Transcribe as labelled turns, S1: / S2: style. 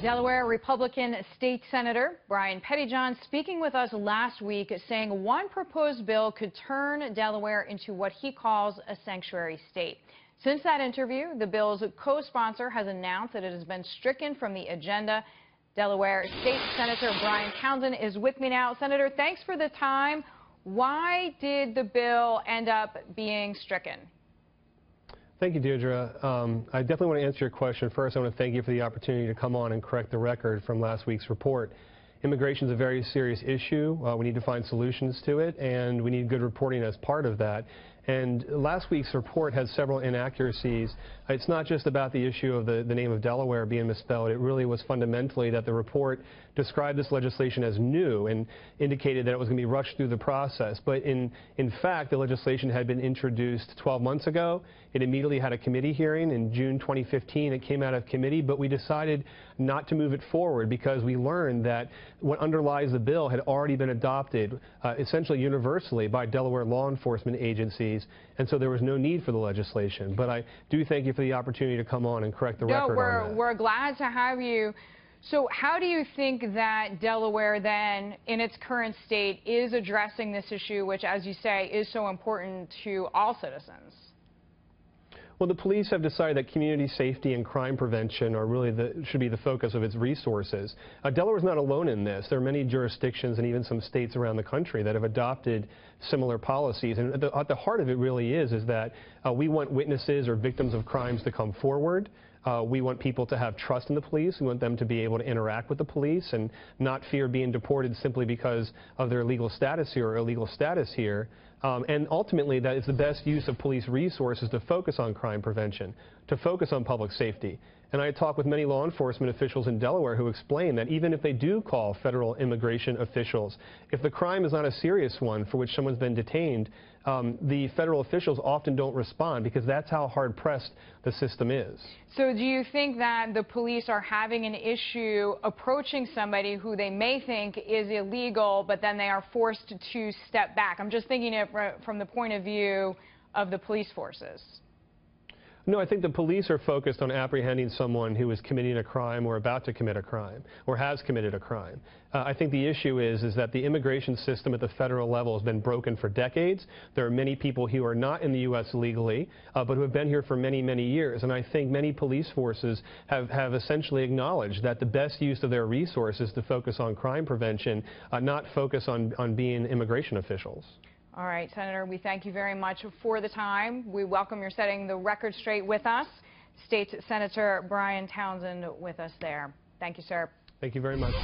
S1: Delaware Republican State Senator Bryan Townsend speaking with us last week, saying one proposed bill could turn Delaware into what he calls a sanctuary state. Since that interview, the bill's co-sponsor has announced that it has been stricken from the agenda. Delaware State Senator Bryan Townsend is with me now. Senator, thanks for the time. Why did the bill end up being stricken?
S2: Thank you, Deirdre. I definitely want to answer your question. First, I want to thank you for the opportunity to come on and correct the record from last week's report. Immigration is a very serious issue. We need to find solutions to it, and we need good reporting as part of that. And last week's report has several inaccuracies. It's not just about the issue of the name of Delaware being misspelled. It really was fundamentally that the report described this legislation as new and indicated that it was going to be rushed through the process. But in fact, the legislation had been introduced 12 months ago. It immediately had a committee hearing in June 2015. It came out of committee, but we decided not to move it forward because we learned that what underlies the bill had already been adopted essentially universally by Delaware law enforcement agencies. And so there was no need for the legislation. But I do thank you for the opportunity to come on and correct the record on that.
S1: We're glad to have you. So how do you think that Delaware then, in its current state, is addressing this issue, which, as you say, is so important to all citizens?
S2: Well, the police have decided that community safety and crime prevention are really should be the focus of its resources. Delaware is not alone in this. There are many jurisdictions and even some states around the country that have adopted similar policies. And at the heart of it really is that we want witnesses or victims of crimes to come forward. We want people to have trust in the police. We want them to be able to interact with the police and not fear being deported simply because of their legal status here or illegal status here. And ultimately, that is the best use of police resources to focus on crime prevention, to focus on public safety. And I talked with many law enforcement officials in Delaware who explain that even if they do call federal immigration officials, if the crime is not a serious one for which someone's been detained, the federal officials often don't respond because that's how hard-pressed the system is.
S1: So do you think that the police are having an issue approaching somebody who they may think is illegal, but then they are forced to step back? I'm just thinking it from the point of view of the police forces.
S2: No, I think the police are focused on apprehending someone who is committing a crime or about to commit a crime or has committed a crime. I think the issue is that the immigration system at the federal level has been broken for decades. There are many people who are not in the U.S. legally, but who have been here for many, many years. And I think many police forces have essentially acknowledged that the best use of their resources is to focus on crime prevention, not focus on being immigration officials.
S1: All right, Senator, we thank you very much for the time. We welcome your setting the record straight with us. State Senator Bryan Townsend with us there. Thank you, sir.
S2: Thank you very much.